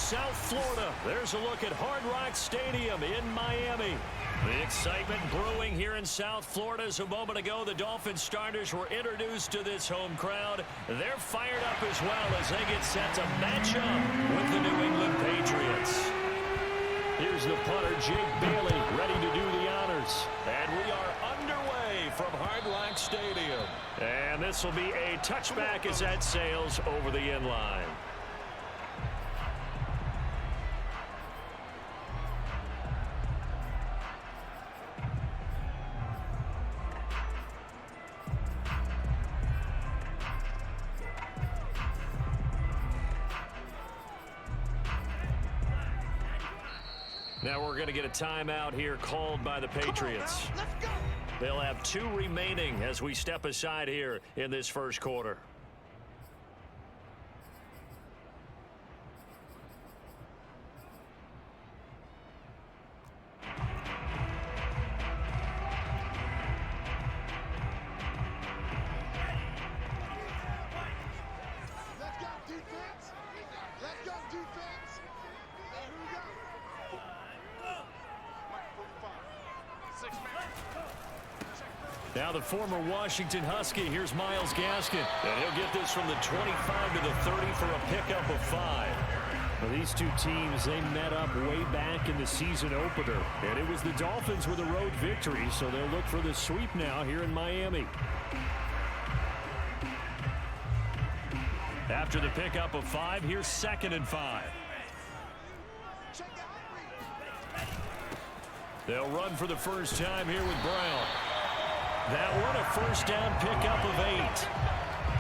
South Florida. There's a look at Hard Rock Stadium in Miami. The excitement brewing here in South Florida. As a moment ago, the Dolphins starters were introduced to this home crowd. They're fired up as well as they get set to match up with the New England Patriots. Here's the punter, Jake Bailey, ready to do the honors. And we are underway from Hard Rock Stadium. And this will be a touchback as that sails over the end line. Now we're going to get a timeout here called by the Patriots. Let's go. They'll have 2 remaining as we step aside here in this first quarter. Let's go, defense. Let's go, defense. Here we go. Now the former Washington Husky, here's Myles Gaskin. And he'll get this from the 25 to the 30 for a pickup of 5. Well, these two teams, they met up way back in the season opener. And it was the Dolphins with a road victory, so they'll look for the sweep now here in Miami. After the pickup of 5, here's 2nd and 5. They'll run for the first time here with Brown. That one, a first down pickup of 8.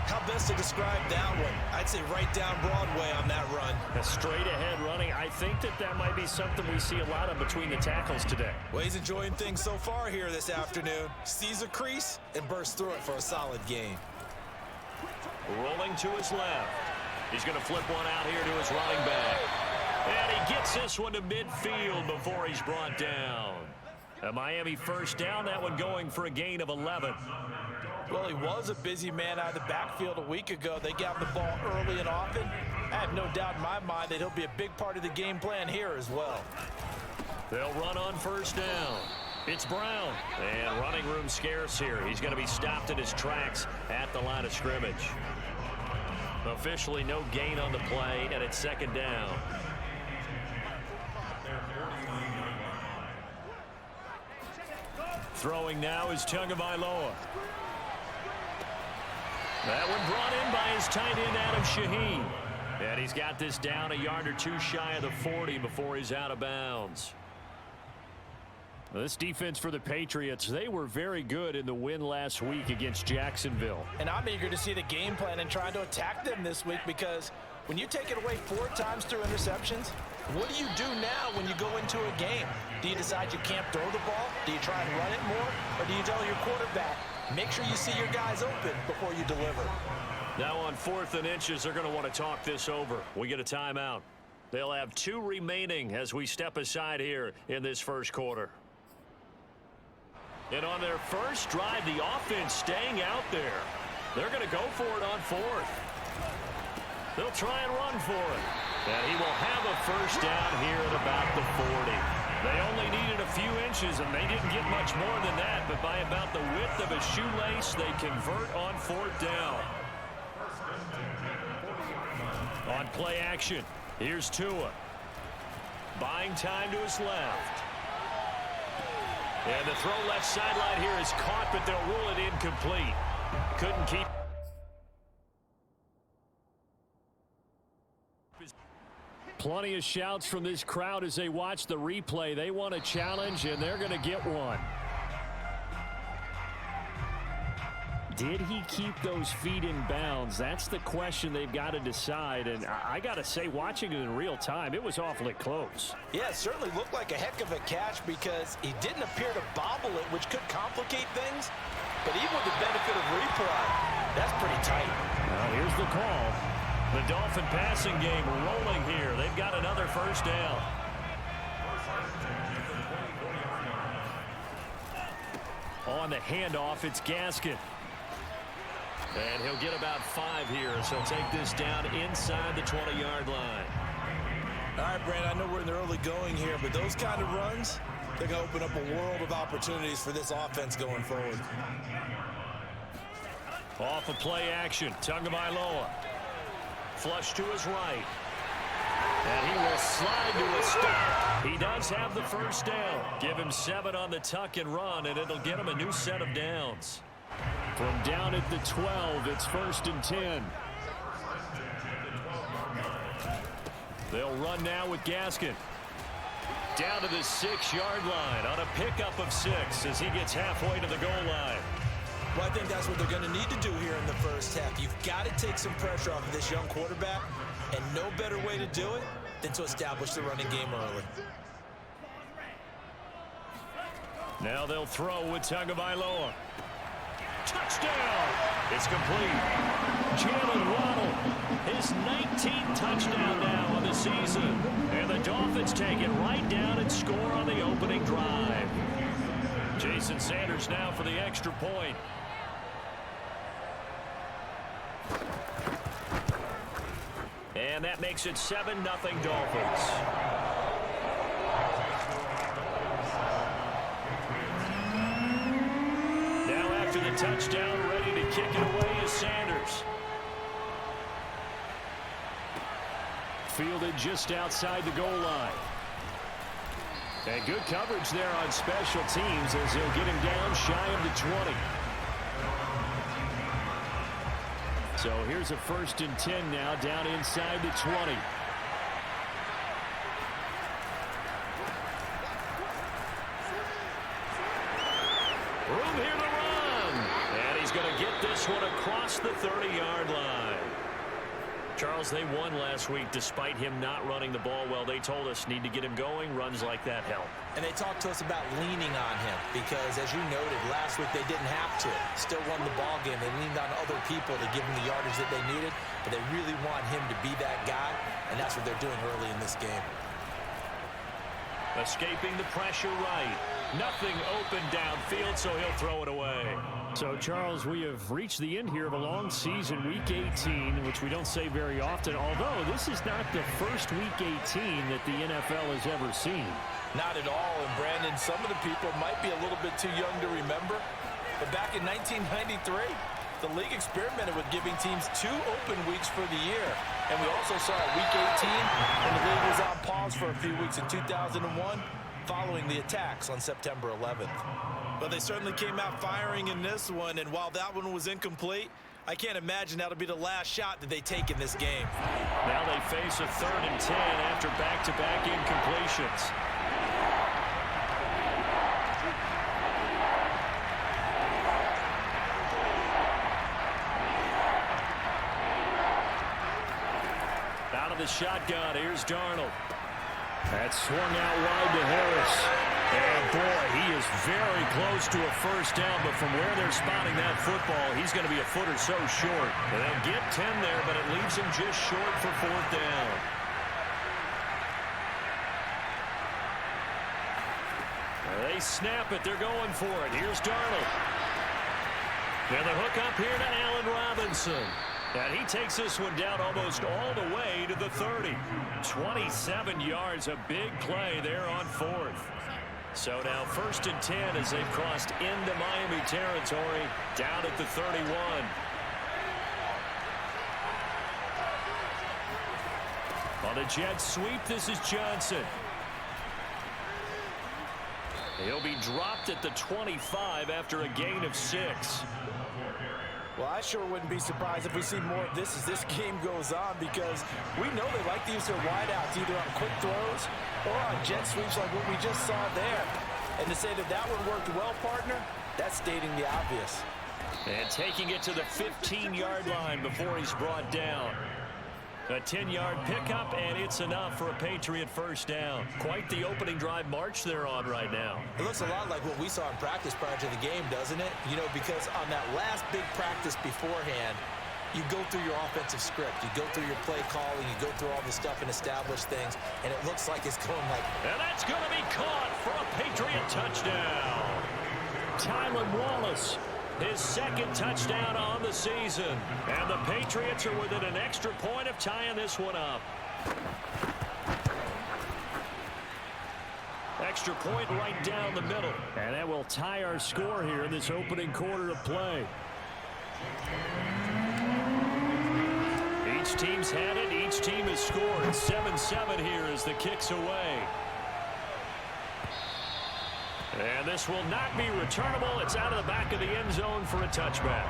How best to describe that one? I'd say right down Broadway on that run. A straight ahead running. I think that might be something we see a lot of between the tackles today. Well, he's enjoying things so far here this afternoon. Sees a crease and bursts through it for a solid gain. Rolling to his left. He's going to flip one out here to his running back. And he gets this one to midfield before he's brought down. A Miami first down, that one going for a gain of 11. Well, he was a busy man out of the backfield a week ago. They got the ball early and often. I have no doubt in my mind that he'll be a big part of the game plan here as well. They'll run on first down. It's Brown. And running room scarce here. He's going to be stopped in his tracks at the line of scrimmage. Officially no gain on the play, and it's 2nd down. Throwing now is Tagovailoa. That one brought in by his tight end, Adam Shaheen. And he's got this down a yard or 2 shy of the 40 before he's out of bounds. This defense for the Patriots, they were very good in the win last week against Jacksonville. And I'm eager to see the game plan and trying to attack them this week, because when you take it away 4 times through interceptions, what do you do now when you go into a game? Do you decide you can't throw the ball? Do you try and run it more? Or do you tell your quarterback, make sure you see your guys open before you deliver? Now on 4th and inches, they're going to want to talk this over. We get a timeout. They'll have 2 remaining as we step aside here in this first quarter. And on their first drive, the offense staying out there. They're going to go for it on 4th. They'll try and run for it. And he will have a first down here at about the 40. They only needed a few inches, and they didn't get much more than that. But by about the width of a shoelace, they convert on 4th down. On play action, here's Tua. Buying time to his left. And the throw left sideline here is caught, but they'll rule it incomplete. Couldn't keep. Plenty of shouts from this crowd as they watch the replay. They want a challenge, and they're going to get one. Did he keep those feet in bounds? That's the question they've got to decide. And I got to say, watching it in real time, it was awfully close. Yeah, it certainly looked like a heck of a catch, because he didn't appear to bobble it, which could complicate things. But even with the benefit of replay, that's pretty tight. Well, here's the call. The Dolphin passing game rolling here. They've got another first down. On the handoff, it's Gaskin. And he'll get about 5 here, so take this down inside the 20-yard line. All right, Brandon, I know we're in the early going here, but those kind of runs, they're going to open up a world of opportunities for this offense going forward. Off of play action, Tagovailoa. Flush to his right. And he will slide to a stop. He does have the first down. Give him 7 on the tuck and run, and it'll get him a new set of downs. From down at the 12, it's 1st and 10. They'll run now with Gaskin. Down to the 6-yard line on a pickup of 6 as he gets halfway to the goal line. Well, I think that's what they're going to need to do here in the first half. You've got to take some pressure off of this young quarterback, and no better way to do it than to establish the running game early. Now they'll throw with Tagovailoa. Touchdown! It's complete. Jalen Waddle, his 19th touchdown now on the season. And the Dolphins take it right down and score on the opening drive. Jason Sanders now for the extra point. And that makes it 7-0 Dolphins. Now after the touchdown, ready to kick it away is Sanders. Fielded just outside the goal line. And good coverage there on special teams as he'll get him down shy of the 20. So here's a 1st and 10 now down inside the 20. Room here to run. And he's going to get this one across the 30-yard line. Charles, they won last week despite him not running the ball well. They told us need to get him going. Runs like that help. And they talked to us about leaning on him because, as you noted, last week they didn't have to. Still won the ball game. They leaned on other people to give him the yardage that they needed, but they really want him to be that guy, and that's what they're doing early in this game. Escaping the pressure right. Nothing open downfield, so he'll throw it away. So, Charles, we have reached the end here of a long season, Week 18, which we don't say very often, although this is not the first Week 18 that the NFL has ever seen. Not at all, and Brandon, some of the people might be a little bit too young to remember, but back in 1993, the league experimented with giving teams 2 open weeks for the year, and we also saw Week 18 when the league was on pause for a few weeks in 2001 following the attacks on September 11th. But they certainly came out firing in this one, and while that one was incomplete, I can't imagine that'll be the last shot that they take in this game. Now they face a 3rd and 10 after back-to-back incompletions. Out of the shotgun, here's Darnold. That's swung out wide to Harris. And boy, he is very close to a first down, but from where they're spotting that football, he's going to be a foot or so short. And they'll get 10 there, but it leaves him just short for 4th down. They snap it. They're going for it. Here's Darnold. And the hook up here to Allen Robinson. And he takes this one down almost all the way to the 30. 27 yards, a big play there on 4th. So now 1st and 10 as they've crossed into Miami territory down at the 31. On a jet sweep, this is Johnson. He'll be dropped at the 25 after a gain of 6. Well, I sure wouldn't be surprised if we see more of this as this game goes on, because we know they like to use their wideouts either on quick throws or on jet sweeps like what we just saw there. And to say that that one worked well, partner, that's stating the obvious. And taking it to the 15-yard line before he's brought down. A 10-yard pickup, and it's enough for a Patriot first down. Quite the opening drive march they're on right now. It looks a lot like what we saw in practice prior to the game, doesn't it? You know, because on that last big practice beforehand, you go through your offensive script. You go through your play calling. You go through all the stuff and establish things, and it looks like it's going like... And that's going to be caught for a Patriot touchdown. Tylan Wallace, his 2nd touchdown on the season. And the Patriots are within an extra point of tying this one up. Extra point right down the middle. And that will tie our score here in this opening quarter of play. Each team's had it. Each team has scored. 7-7 here as the kick's away. And this will not be returnable. It's out of the back of the end zone for a touchback.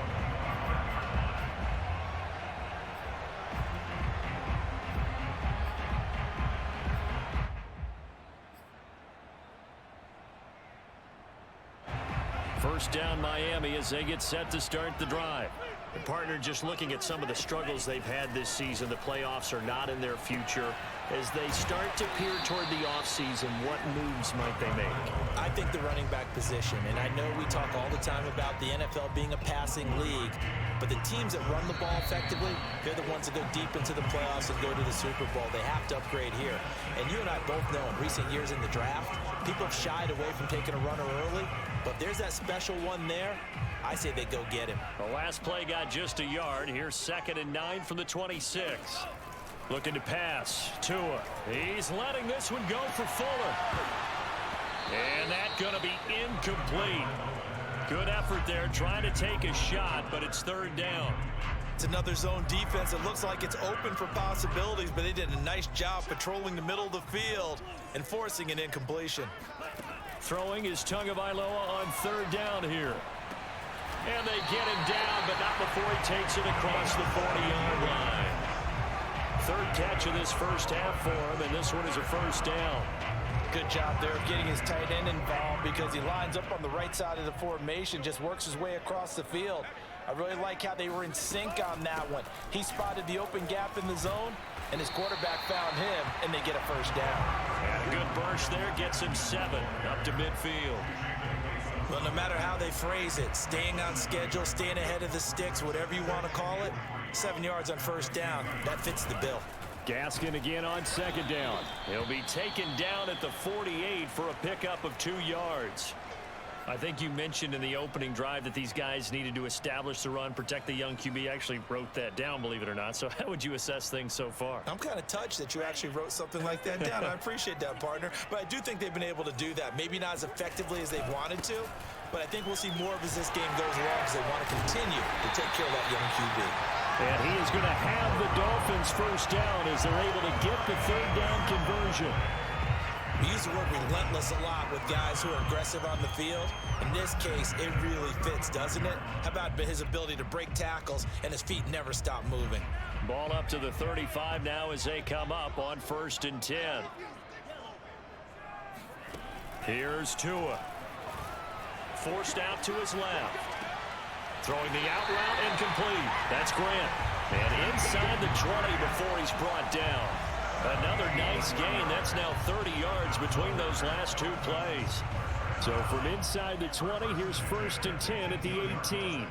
First down Miami as they get set to start the drive. And partner, just looking at some of the struggles they've had this season, the playoffs are not in their future. As they start to peer toward the offseason, what moves might they make? I think the running back position, and I know we talk all the time about the NFL being a passing league, but the teams that run the ball effectively, they're the ones that go deep into the playoffs and go to the Super Bowl. They have to upgrade here. And you and I both know in recent years in the draft, people have shied away from taking a runner early, but there's that special one there. I say they go get him. The last play got just a yard. Here's 2nd and 9 from the 26. Looking to pass. Tua. He's letting this one go for Fuller. And that's going to be incomplete. Good effort there trying to take a shot, but it's 3rd down. It's another zone defense. It looks like it's open for possibilities, but they did a nice job patrolling the middle of the field and forcing an incompletion. Throwing is Tagovailoa on 3rd down here. And they get him down, but not before he takes it across the 40-yard line. 3rd catch of this first half for him, and this one is a 1st down. Good job there of getting his tight end involved because he lines up on the right side of the formation, just works his way across the field. I really like how they were in sync on that one. He spotted the open gap in the zone, and his quarterback found him, and they get a 1st down. And a good burst there gets him 7 up to midfield. Well, no matter how they phrase it, staying on schedule, staying ahead of the sticks, whatever you want to call it, 7 yards on 1st down, that fits the bill. Gaskin again on 2nd down. He'll be taken down at the 48 for a pickup of 2 yards. I think you mentioned in the opening drive that these guys needed to establish the run, protect the young QB. I actually wrote that down, believe it or not. So how would you assess things so far? I'm kind of touched that you actually wrote something like that down. I appreciate that, partner. But I do think they've been able to do that. Maybe not as effectively as they wanted to, but I think we'll see more of as this game goes along because they want to continue to take care of that young QB. And he is going to have the Dolphins 1st down as they're able to get the 3rd down conversion. We use the word relentless a lot with guys who are aggressive on the field. In this case, it really fits, doesn't it? How about his ability to break tackles and his feet never stop moving? Ball up to the 35 now as they come up on 1st and 10. Here's Tua. Forced out to his left. Throwing the out route incomplete. That's Grant. And inside the 20 before he's brought down. Another nice gain. That's now 30 yards between those last 2 plays. So from inside the 20, here's 1st and 10 at the 18.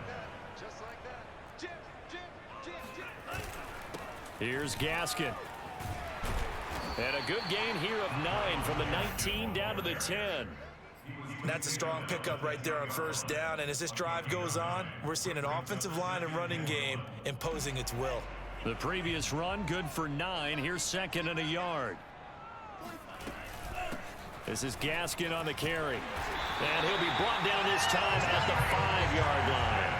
Here's Gaskin. And a good gain here of 9 from the 19 down to the 10. That's a strong pickup right there on 1st down. And as this drive goes on, we're seeing an offensive line and running game imposing its will. The previous run, good for 9. Here's 2nd and a yard. This is Gaskin on the carry. And he'll be brought down this time at the 5-yard line.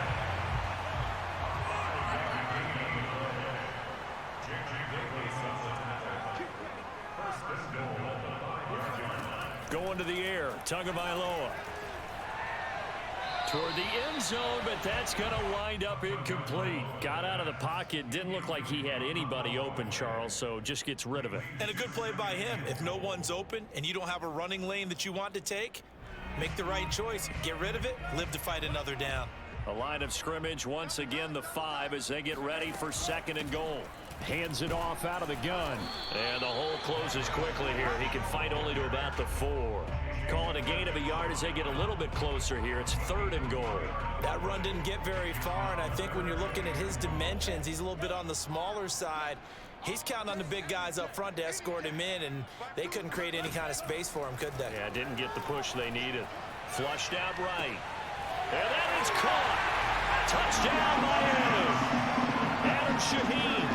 Going to the air, Tagovailoa. Toward the end zone, but that's going to wind up incomplete. Got out of the pocket. Didn't look like he had anybody open, Charles, so just gets rid of it. And a good play by him. If no one's open and you don't have a running lane that you want to take, make the right choice. Get rid of it. Live to fight another down. A line of scrimmage, once again the 5 as they get ready for 2nd and goal. Hands it off out of the gun. And the hole closes quickly here. He can fight only to about the 4. Call it a gain of a yard as they get a little bit closer here. It's 3rd and goal. That run didn't get very far, and I think when you're looking at his dimensions, he's a little bit on the smaller side. He's counting on the big guys up front to escort him in, and they couldn't create any kind of space for him, could they? Yeah, didn't get the push they needed. Flushed out right. And that is caught. Touchdown, Miami. Adam Shaheen,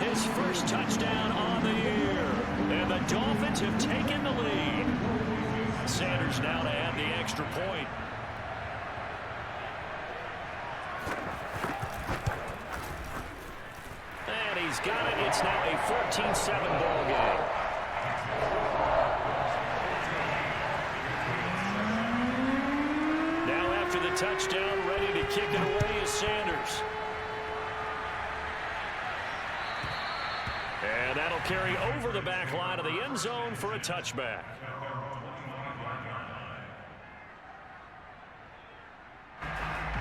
his first touchdown on the year. And the Dolphins have taken the lead. Charge now to add the extra point. And he's got it. It's now a 14-7 ball game. Now after the touchdown, ready to kick it away is Sanders. And that'll carry over the back line of the end zone for a touchback.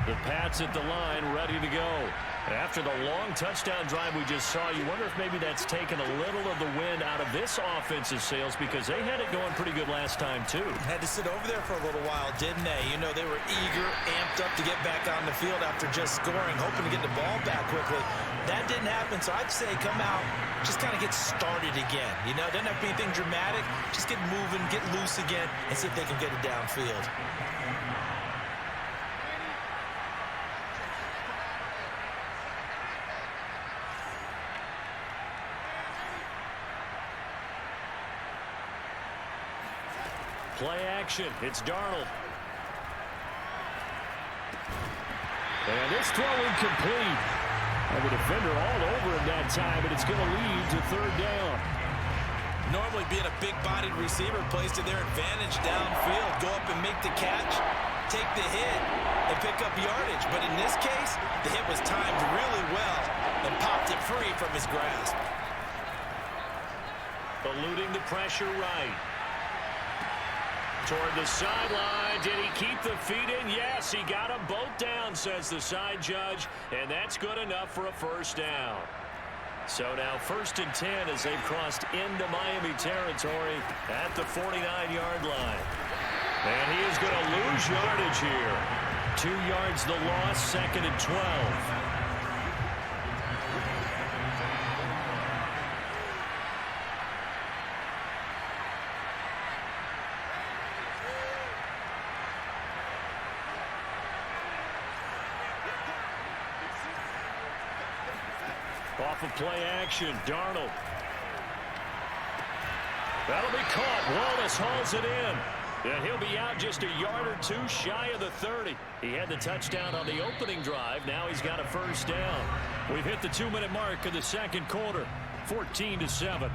The Pats at the line, ready to go. After the long touchdown drive we just saw, you wonder if maybe that's taken a little of the wind out of this offensive sails, because they had it going pretty good last time, too. Had to sit over there for a little while, didn't they? You know, they were eager, amped up to get back on the field after just scoring, hoping to get the ball back quickly. That didn't happen, so I'd say come out, just kind of get started again. You know, doesn't have to be anything dramatic. Just get moving, get loose again, and see if they can get it downfield. Play action. It's Darnold. And this throw incomplete. And the defender all over him that time, but it's going to lead to third down. Normally being a big-bodied receiver plays to their advantage downfield. Go up and make the catch, take the hit, and pick up yardage. But in this case, the hit was timed really well and popped it free from his grasp. Eluding the pressure right. Toward the sideline. Did he keep the feet in? Yes, he got them both down, says the side judge, and that's good enough for a first down. So now 1st and 10 as they've crossed into Miami territory at the 49-yard line. And he is going to lose yardage here. 2 yards the loss, 2nd and 12. Off of play action, Darnold. That'll be caught. Wallace hauls it in. And he'll be out just a yard or two shy of the 30. He had the touchdown on the opening drive. Now he's got a first down. We've hit the 2-minute mark of the second quarter. 14-7.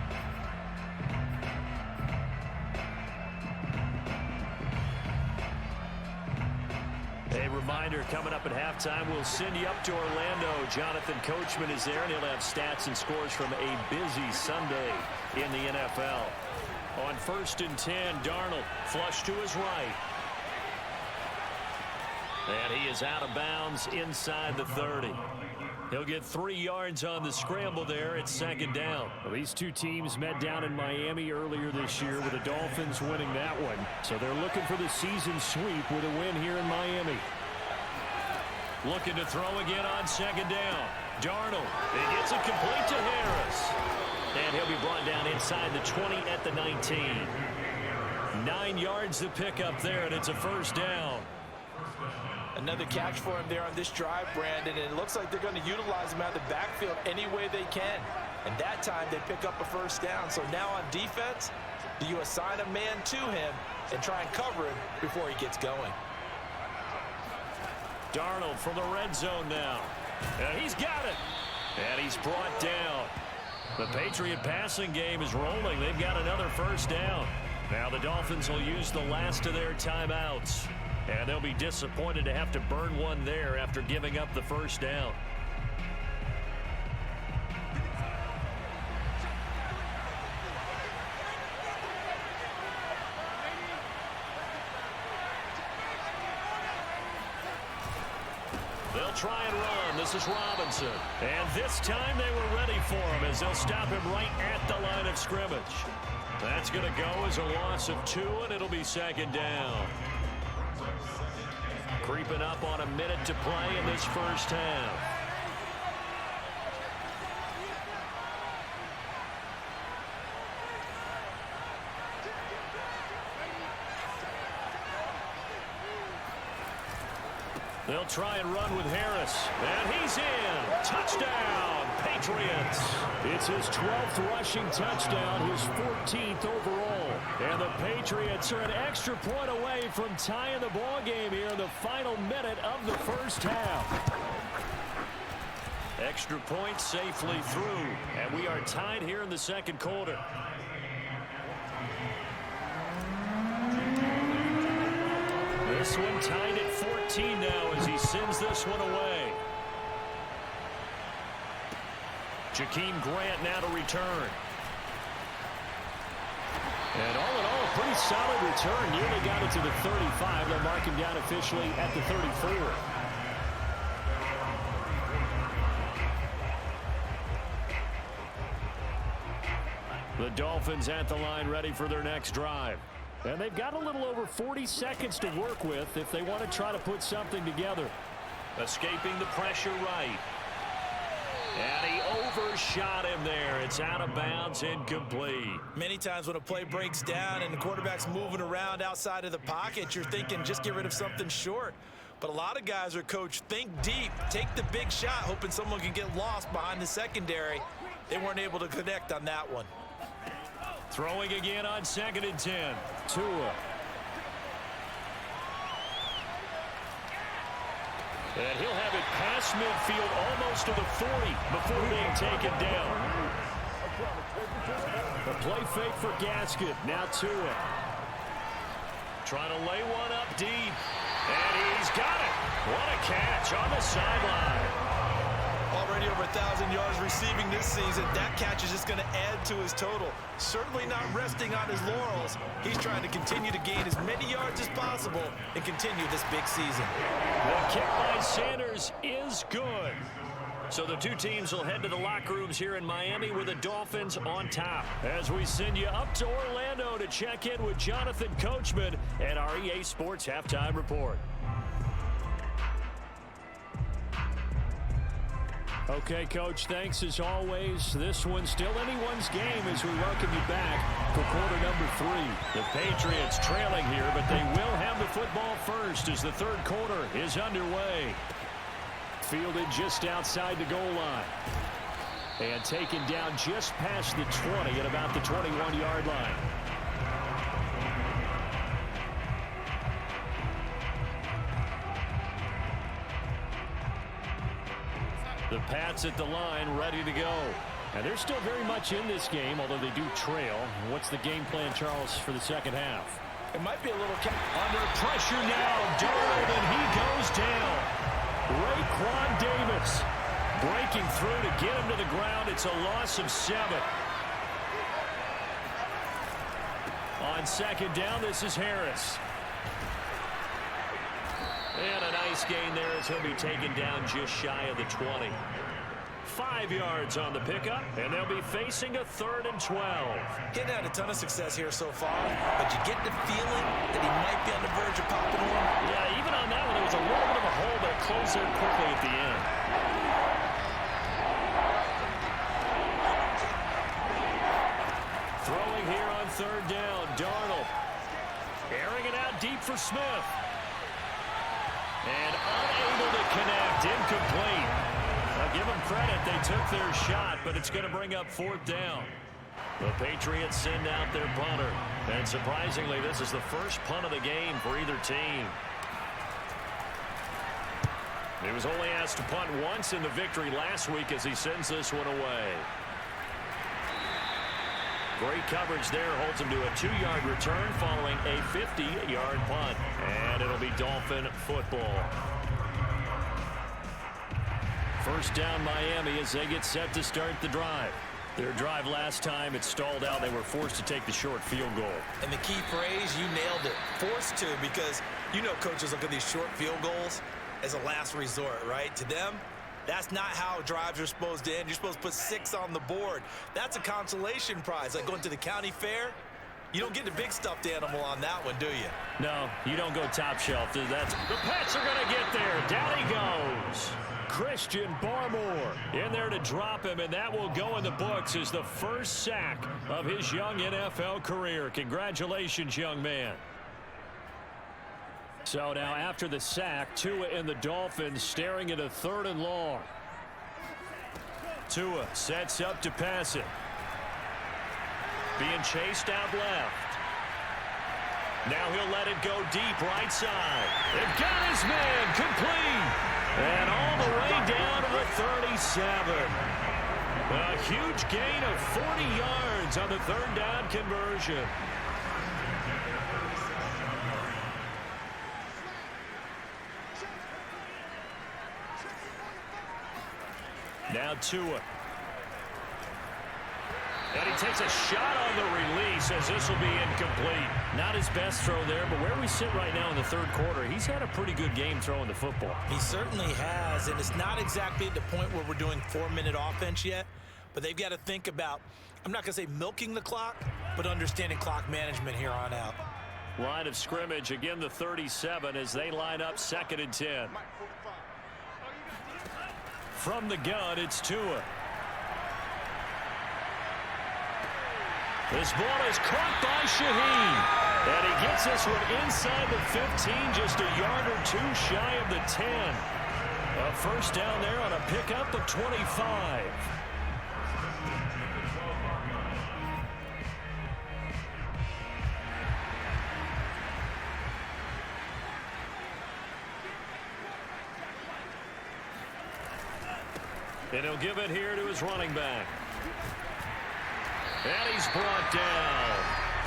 A reminder, coming up at halftime, we'll send you up to Orlando. Jonathan Coachman is there, and he'll have stats and scores from a busy Sunday in the NFL. On 1st and 10, Darnold flush to his right. And he is out of bounds inside the 30. He'll get 3 yards on the scramble there at 2nd down. Well, these two teams met down in Miami earlier this year with the Dolphins winning that one. So they're looking for the season sweep with a win here in Miami. Looking to throw again on 2nd down. Darnold. He gets it complete to Harris. And he'll be brought down inside the 20 at the 19. 9 yards to pick up there, and it's a first down. Another catch for him there on this drive, Brandon, and it looks like they're going to utilize him out of the backfield any way they can. And that time they pick up a first down. So now on defense, do you assign a man to him and try and cover him before he gets going? Darnold from the red zone now. And he's got it. And he's brought down. The Patriot passing game is rolling. They've got another first down. Now the Dolphins will use the last of their timeouts. And they'll be disappointed to have to burn one there after giving up the first down. They'll try and run. This is Robinson. And this time they were ready for him as they'll stop him right at the line of scrimmage. That's going to go as a loss of 2, and it'll be 2nd down. Creeping up on a minute to play in this first half. They'll try and run with Harris. And he's in. Touchdown, Patriots. It's his 12th rushing touchdown, his 14th overall. And the Patriots are an extra point away from tying the ball game here in the final minute of the first half. Extra point safely through, and we are tied here in the second quarter. This one tied at 14 now as he sends this one away. Jakeem Grant now to return. And all in all, a pretty solid return. Nearly got it to the 35. They'll mark him down officially at the 34. The Dolphins at the line ready for their next drive. And they've got a little over 40 seconds to work with if they want to try to put something together. Escaping the pressure right. And he overshot him there. It's out of bounds, incomplete. Many times when a play breaks down and the quarterback's moving around outside of the pocket, you're thinking just get rid of something short. But a lot of guys are coached, think deep, take the big shot, hoping someone can get lost behind the secondary. They weren't able to connect on that one. Throwing again on 2nd and 10. Tua. And he'll have it past midfield almost to the 40 before being taken down. The play fake for Gaskin. Now Tua. Trying to lay one up deep. And he's got it. What a catch on the sideline. Already over 1,000 yards receiving this season. That catch is just going to add to his total. Certainly not resting on his laurels. He's trying to continue to gain as many yards as possible and continue this big season. The kick by Sanders is good. So the two teams will head to the locker rooms here in Miami with the Dolphins on top. As we send you up to Orlando to check in with Jonathan Coachman and our EA Sports Halftime Report. Okay, Coach, thanks as always. This one's still anyone's game as we welcome you back for quarter number 3. The Patriots trailing here, but they will have the football first as the third quarter is underway. Fielded just outside the goal line. And taken down just past the 20 at about the 21-yard line. The Pats at the line, ready to go. And they're still very much in this game, although they do trail. What's the game plan, Charles, for the second half? It might be a little... Under pressure now, Darnold, and he goes down. Raekwon Davis breaking through to get him to the ground. It's a loss of 7. On second down, this is Harris. And a nice gain there as he'll be taken down just shy of the 20. 5 yards on the pickup, and they'll be facing a 3rd and 12. Getting had a ton of success here so far, but you get the feeling that he might be on the verge of popping one. Yeah, even on that one, there was a little bit of a hole, but it closed there quickly at the end. Throwing here on 3rd down, Darnold. Airing it out deep for Smith. And unable to connect, incomplete. I'll give them credit, they took their shot, but it's going to bring up 4th down. The Patriots send out their punter. And surprisingly, this is the first punt of the game for either team. He was only asked to punt once in the victory last week as he sends this one away. Great coverage there, holds him to a 2-yard return following a 50-yard punt. And it'll be Dolphin football. First down Miami as they get set to start the drive. Their drive last time, it stalled out. They were forced to take the short field goal. And the key phrase, you nailed it. Forced to, because you know coaches look at these short field goals as a last resort, right? To them, that's not how drives are supposed to end. You're supposed to put 6 on the board. That's a consolation prize. Like going to the county fair, you don't get the big stuffed animal on that one, do you? No, you don't go top shelf. The Pats are going to get there. Down he goes. Christian Barmore in there to drop him, and that will go in the books as the first sack of his young NFL career. Congratulations, young man. So now after the sack, Tua and the Dolphins staring at a 3rd and long. Tua sets up to pass it. Being chased out left. Now he'll let it go deep right side. It got his man complete. And all the way down to the 37. A huge gain of 40 yards on the third down conversion. Now Tua. And he takes a shot on the release as this will be incomplete. Not his best throw there, but where we sit right now in the third quarter, he's had a pretty good game throwing the football. He certainly has, and it's not exactly at the point where we're doing 4-minute offense yet, but they've got to think about, I'm not going to say milking the clock, but understanding clock management here on out. Line of scrimmage, again the 37 as they line up 2nd and 10. From the gun, it's Tua. This ball is caught by Shaheen. And he gets this one inside the 15, just a yard or two shy of the 10. A first down there on a pickup of 25. And he'll give it here to his running back. And he's brought down.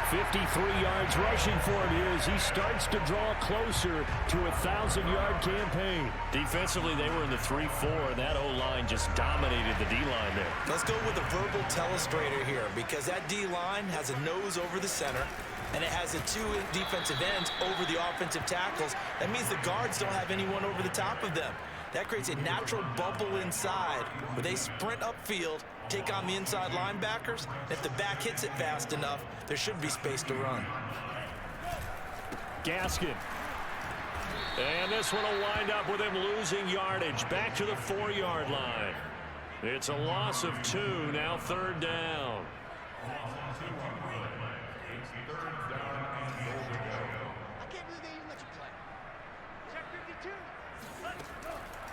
53 yards rushing for him here as he starts to draw closer to a 1,000-yard campaign. Defensively, they were in the 3-4, and that O-line just dominated the D-line there. Let's go with a verbal telestrator here because that D-line has a nose over the center, and it has the 2 defensive ends over the offensive tackles. That means the guards don't have anyone over the top of them. That creates a natural bubble inside where they sprint upfield, take on the inside linebackers. If the back hits it fast enough, there should be space to run. Gaskin. And this one will wind up with him losing yardage back to the 4-yard line. It's a loss of 2, now 3rd down.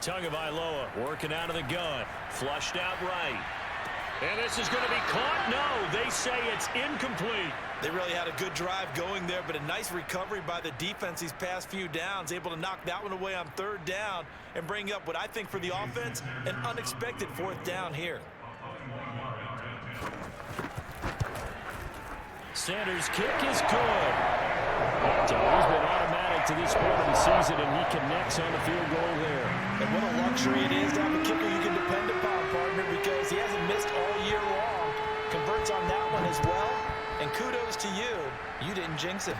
Tagovailoa working out of the gun. Flushed out right. And this is going to be caught. No, they say it's incomplete. They really had a good drive going there, but a nice recovery by the defense these past few downs, able to knock that one away on 3rd down and bring up what I think for the offense, an unexpected 4th down here. Sanders' kick is good. He's been automatic to this point of the season, and he connects on the field goal there. And what a luxury it is to have a kicker you can depend upon, partner, because he hasn't missed all year long. Converts on that one as well. And kudos to you. You didn't jinx him.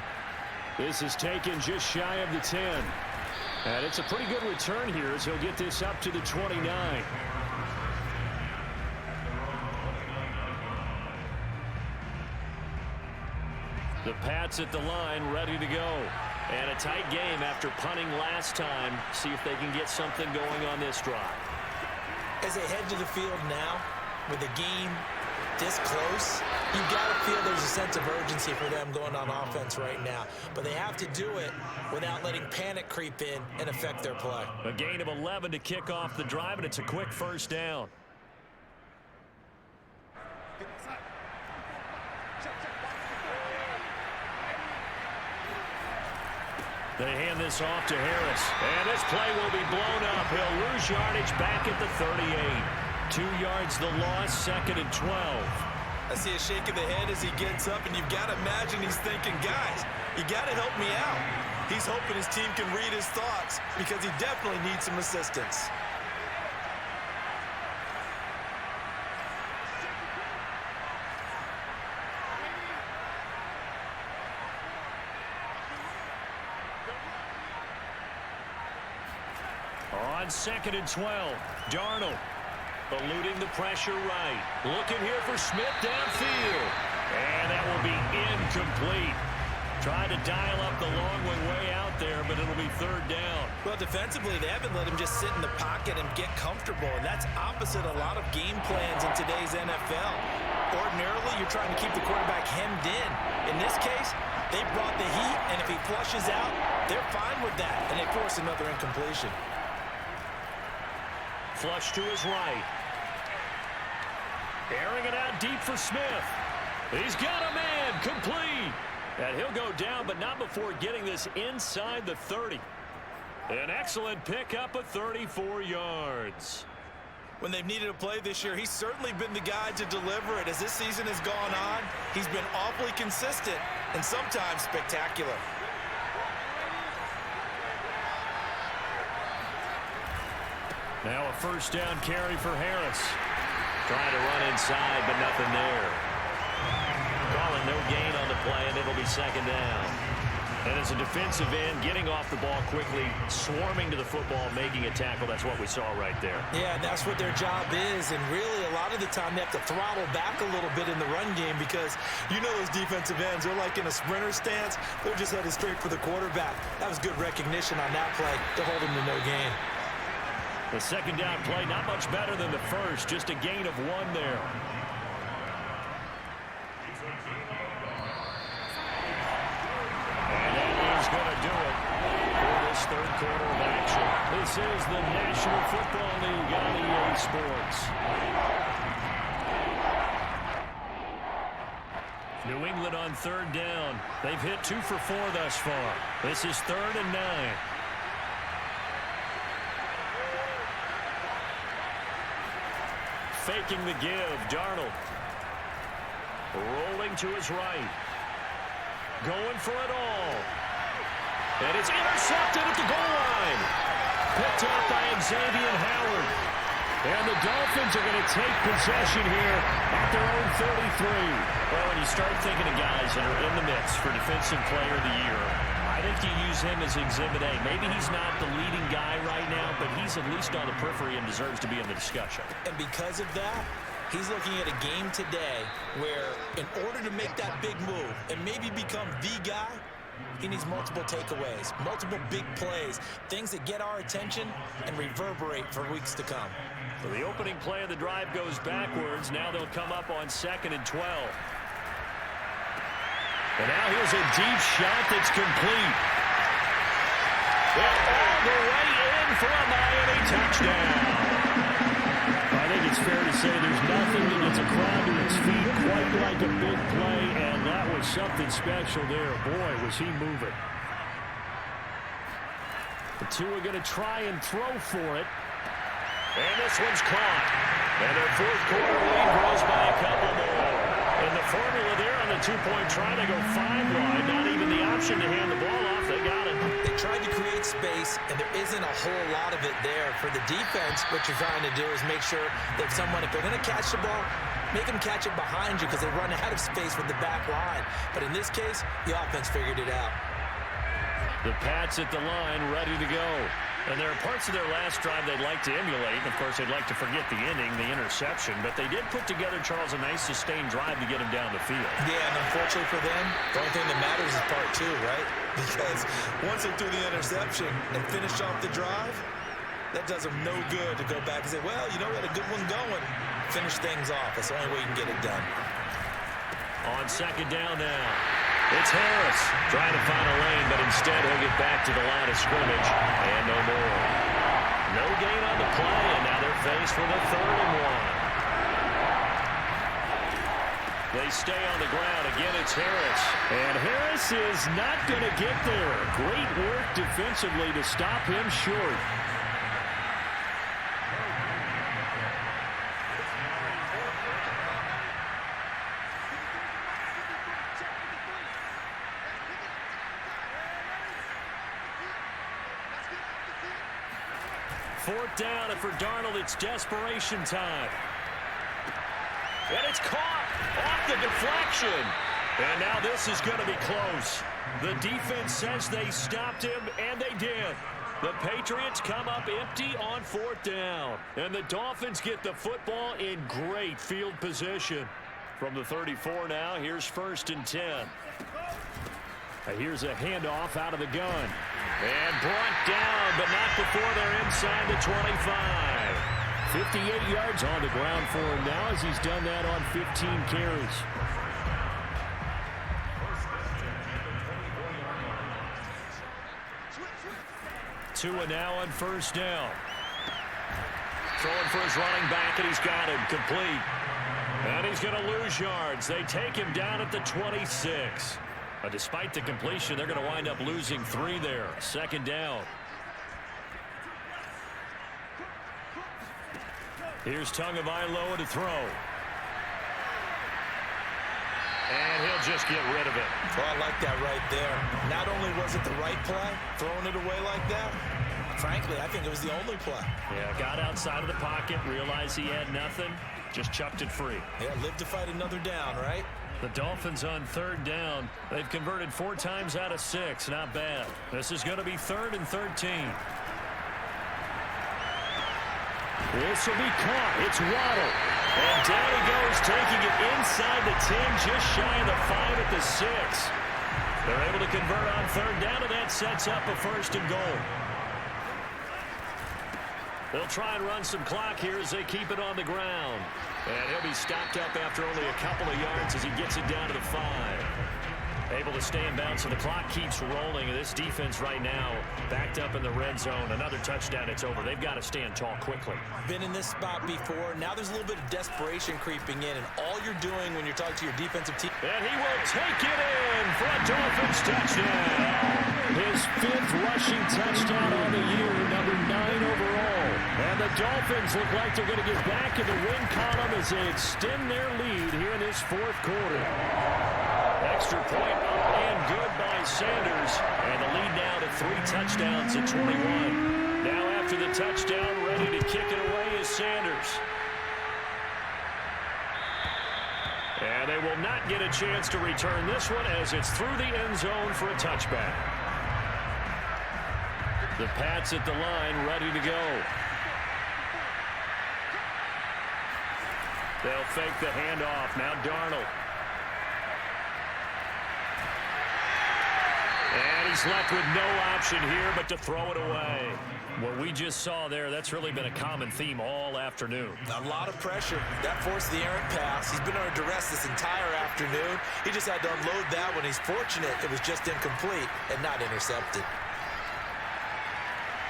This is taken just shy of the 10. And it's a pretty good return here as he'll get this up to the 29. The Pats at the line, ready to go. And a tight game after punting last time. See if they can get something going on this drive. As they head to the field now, with the game this close, you've got to feel there's a sense of urgency for them going on offense right now. But they have to do it without letting panic creep in and affect their play. A gain of 11 to kick off the drive, and it's a quick first down. They hand this off to Harris. And this play will be blown up. He'll lose yardage back at the 38. 2 yards the loss, 2nd and 12. I see a shake of the head as he gets up, and you've got to imagine he's thinking, guys, you got to help me out. He's hoping his team can read his thoughts because he definitely needs some assistance. On 2nd and 12, Darnold eluding the pressure right. Looking here for Smith downfield. And that will be incomplete. Trying to dial up the long way out there, but it'll be 3rd down. Well, defensively, they haven't let him just sit in the pocket and get comfortable, and that's opposite a lot of game plans in today's NFL. Ordinarily, you're trying to keep the quarterback hemmed in. In this case, they brought the heat, and if he flushes out, they're fine with that, and they force another incompletion. Flush to his right. Airing it out deep for Smith. He's got a man complete. And he'll go down, but not before getting this inside the 30. An excellent pickup of 34 yards. When they've needed a play this year, he's certainly been the guy to deliver it. As this season has gone on, he's been awfully consistent and sometimes spectacular. Now a first down carry for Harris. Trying to run inside, but nothing there. Calling no gain on the play, and it'll be second down. And as a defensive end, getting off the ball quickly, swarming to the football, making a tackle, that's what we saw right there. Yeah, that's what their job is. And really, a lot of the time, they have to throttle back a little bit in the run game because you know those defensive ends, they're like in a sprinter stance. They're just headed straight for the quarterback. That was good recognition on that play to hold him to no gain. The second down play, not much better than the first, just a gain of 1 there. And that is going to do it for this third quarter of action. This is the National Football League on EA Sports. New England on third down. They've hit 2 for 4 thus far. This is 3rd and 9. Faking the give, Darnold. Rolling to his right. Going for it all. And it's intercepted at the goal line. Picked up by Xavier Howard. And the Dolphins are going to take possession here at their own 33. Well, when you start thinking of guys that are in the mix for Defensive Player of the Year, I think you use him as Exhibit A. Maybe he's not the leading guy right now, but he's at least on the periphery and deserves to be in the discussion. And because of that, he's looking at a game today where in order to make that big move and maybe become the guy, he needs multiple takeaways, multiple big plays, things that get our attention and reverberate for weeks to come. So the opening play of the drive goes backwards. Now they'll come up on 2nd and 12. And now here's a deep shot that's complete. And all the way in for a Miami touchdown. I think it's fair to say there's nothing that gets a crowd to its feet quite like a big play, and that was something special there. Boy, was he moving. The two are going to try and throw for it. And this one's caught. And their fourth quarter lead grows by a couple more. And the formula there on the two-point try to go 5 wide. Not even the option to hand the ball off. They got it. They tried to create space, and there isn't a whole lot of it there. For the defense, what you're trying to do is make sure that someone, if they're going to catch the ball, make them catch it behind you because they run out of space with the back line. But in this case, the offense figured it out. The Pats at the line, ready to go. And there are parts of their last drive they'd like to emulate. And, of course, they'd like to forget the ending, the interception. But they did put together, Charles, a nice sustained drive to get him down the field. Yeah, and unfortunately for them, the only thing that matters is part 2, right? Because once they threw the interception and finished off the drive, that does them no good to go back and say, well, you know, we had a good one going. Finish things off. That's the only way you can get it done. On 2nd down now. It's Harris trying to find a lane, but instead he'll get back to the line of scrimmage, and no more. No gain on the play, and now they're faced with a 3rd and 1. They stay on the ground. Again, it's Harris. And Harris is not going to get there. Great work defensively to stop him short. Fourth down, and for Darnold, it's desperation time. And it's caught off the deflection. And now this is going to be close. The defense says they stopped him, and they did. The Patriots come up empty on 4th down. And the Dolphins get the football in great field position. From the 34 now, here's 1st and 10. Here's a handoff out of the gun. And brought down, but not before they're inside the 25. 58 yards on the ground for him now as he's done that on 15 carries. Tua now on 1st down. Throwing for his running back, and he's got him complete. And he's going to lose yards. They take him down at the 26. Despite the completion, they're going to wind up losing 3 there. Second down. Here's Tagovailoa to throw. And he'll just get rid of it. Well, I like that right there. Not only was it the right play, throwing it away like that, frankly, I think it was the only play. Yeah, got outside of the pocket, realized he had nothing, just chucked it free. Yeah, live to fight another down, right? The Dolphins on 3rd down. They've converted 4 times out of 6. Not bad. This is going to be 3rd and 13. This will be caught. It's Waddle. And down he goes, taking it inside the 10, just shy of the 5 at the 6. They're able to convert on 3rd down, and that sets up a 1st and goal. They'll try and run some clock here as they keep it on the ground. And he'll be stopped up after only a couple of yards as he gets it down to the 5. Able to stay in bounds, so the clock keeps rolling. And this defense right now backed up in the red zone. Another touchdown, it's over. They've got to stand tall quickly. Been in this spot before. Now there's a little bit of desperation creeping in, and all you're doing when you're talking to your defensive team. And he will take it in for a Dolphins touchdown. His 5th rushing touchdown on the year, number 9 overall. And the Dolphins look like they're going to get back in the win column as they extend their lead here in this 4th quarter. Extra point up and good by Sanders. And the lead now to 3 touchdowns at 21. Now after the touchdown, ready to kick it away is Sanders. And they will not get a chance to return this one as it's through the end zone for a touchback. The Pats at the line ready to go. They'll fake the handoff. Now Darnold. And he's left with no option here but to throw it away. What we just saw there, that's really been a common theme all afternoon. A lot of pressure. That forced the errant pass. He's been under duress this entire afternoon. He just had to unload that one. He's fortunate it was just incomplete and not intercepted.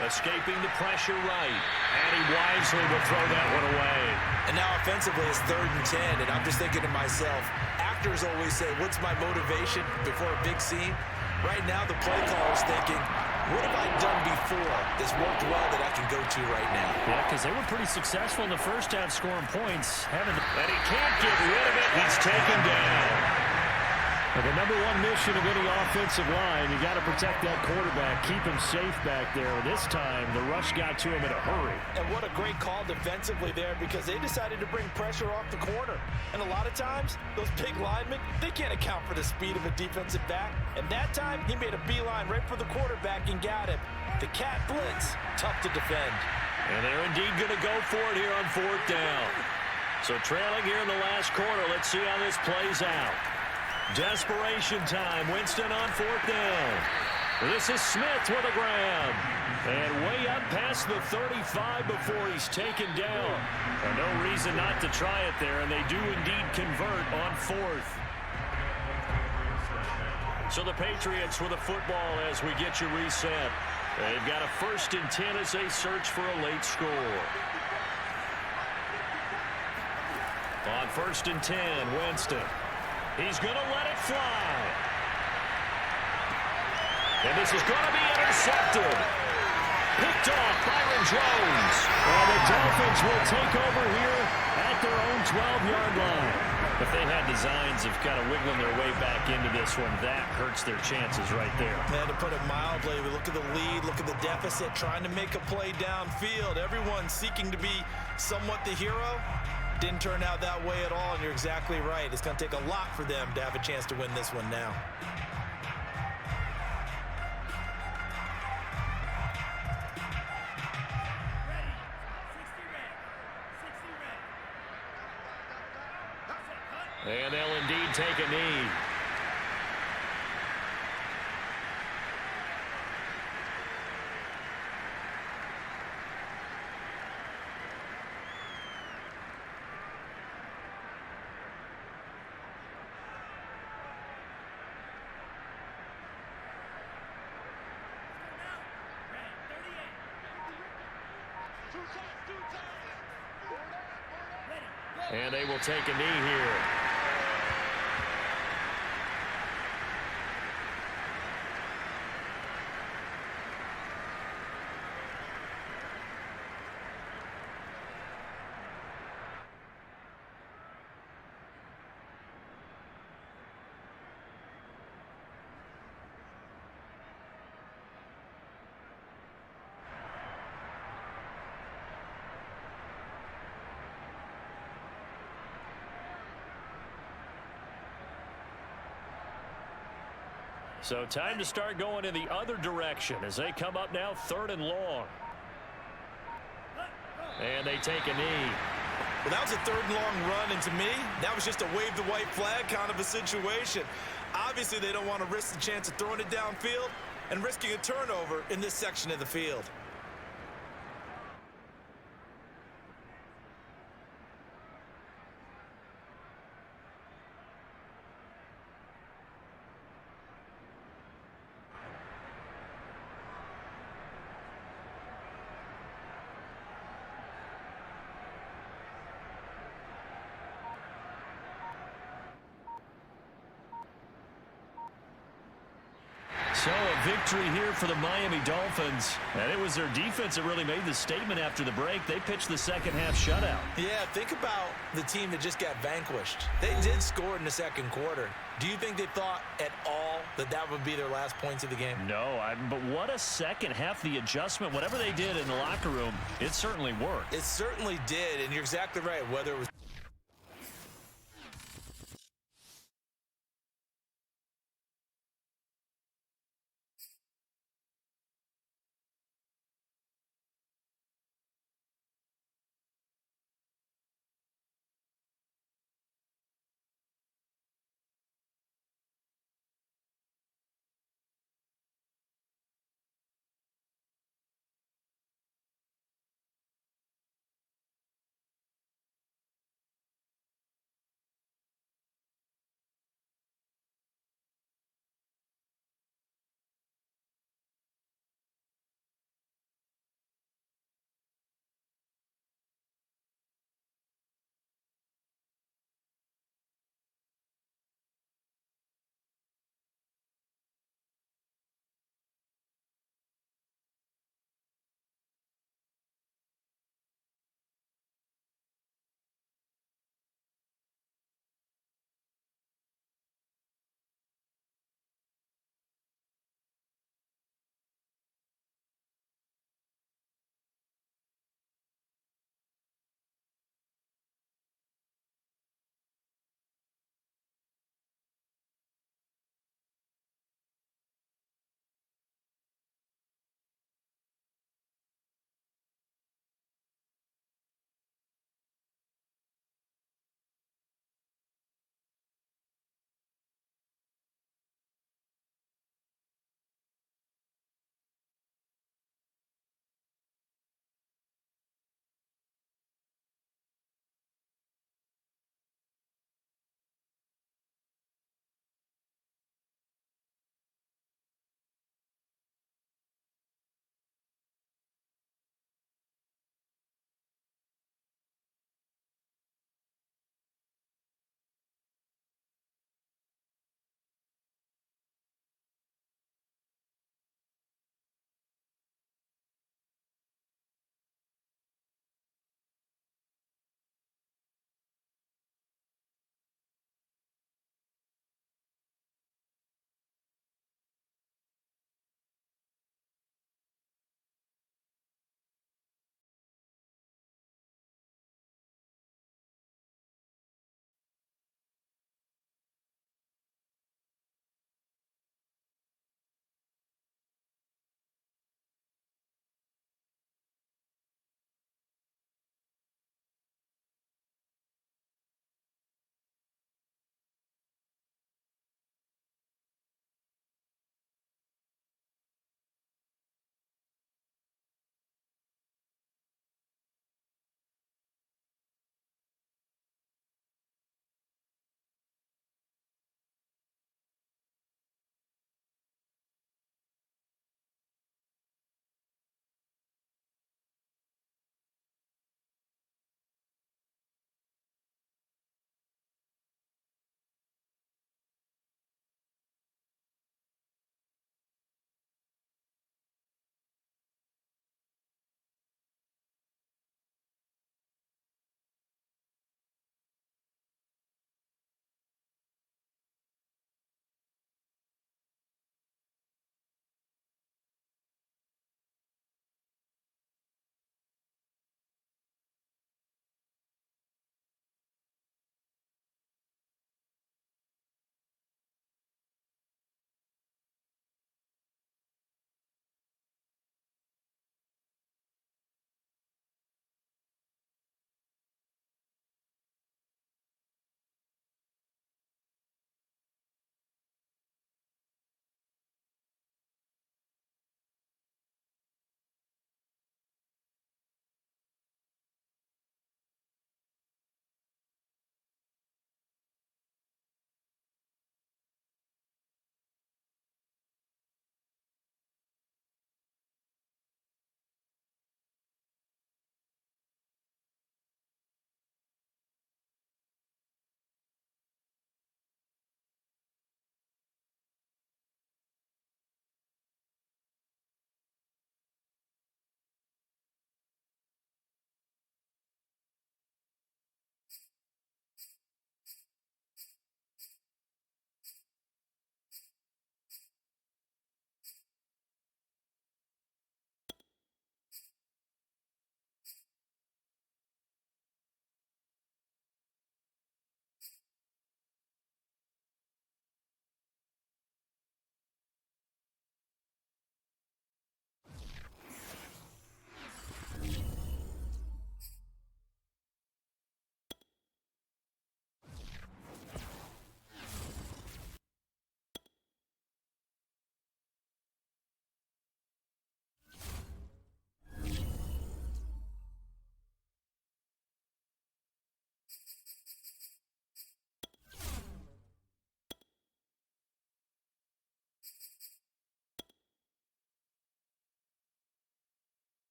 Escaping the pressure right. And he wisely will throw that one away. And now offensively it's 3rd and 10. And I'm just thinking to myself, actors always say, what's my motivation before a big scene? Right now the play caller's thinking, what have I done before that's worked well that I can go to right now? Yeah, because they were pretty successful in the first half scoring points. And he can't get rid of it. He's taken down. The number 1 mission of any offensive line, you got to protect that quarterback, keep him safe back there. This time, the rush got to him in a hurry. And what a great call defensively there because they decided to bring pressure off the corner. And a lot of times, those big linemen, they can't account for the speed of a defensive back. And that time, he made a beeline right for the quarterback and got him. The cat blitz, tough to defend. And they're indeed going to go for it here on 4th down. So trailing here in the last quarter, let's see how this plays out. Desperation time. Winston on 4th down. This is Smith with a grab. And way up past the 35 before he's taken down. And no reason not to try it there, and they do indeed convert on 4th. So the Patriots with the football as we get you reset. They've got a 1st and 10 as they search for a late score. On 1st and 10, Winston. He's going to let it fly. And this is going to be intercepted. Picked off Byron Jones. And the Dolphins will take over here at their own 12-yard line. If they had designs of kind of wiggling their way back into this one, that hurts their chances right there. Man, to put it mildly, we look at the lead, look at the deficit, trying to make a play downfield. Everyone seeking to be somewhat the hero. Didn't turn out that way at all, and you're exactly right. It's going to take a lot for them to have a chance to win this one now. And they'll indeed take a knee. And they will take a knee here. So time to start going in the other direction as they come up now 3rd and long. And they take a knee. Well, that was a 3rd and long run, and to me, that was just a wave the white flag kind of a situation. Obviously, they don't want to risk the chance of throwing it downfield and risking a turnover in this section of the field. So a victory here for the Miami Dolphins. And it was their defense that really made the statement after the break. They pitched the second half shutout. Yeah, think about the team that just got vanquished. They did score in the second quarter. Do you think they thought at all that that would be their last points of the game? No, but what a second half. The adjustment, whatever they did in the locker room, it certainly worked. It certainly did, and you're exactly right. Whether it was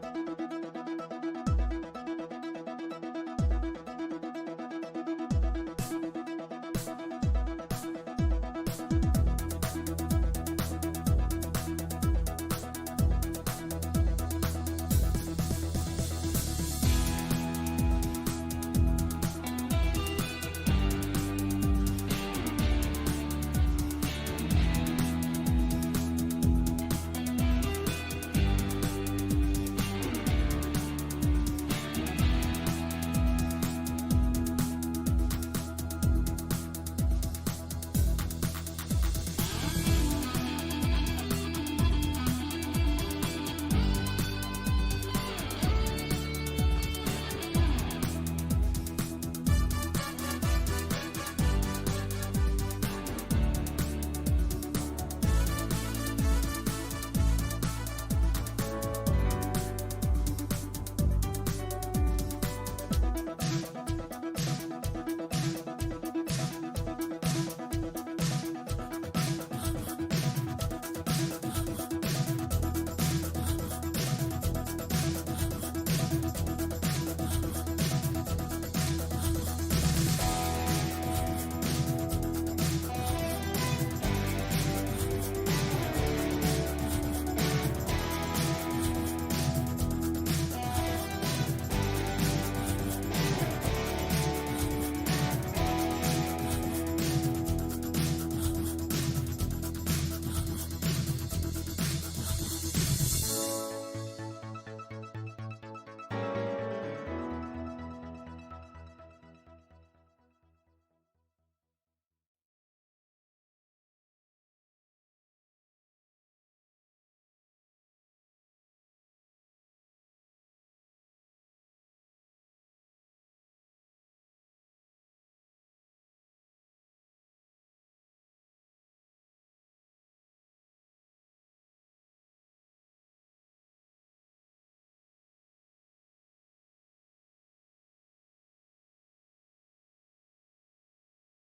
Defense.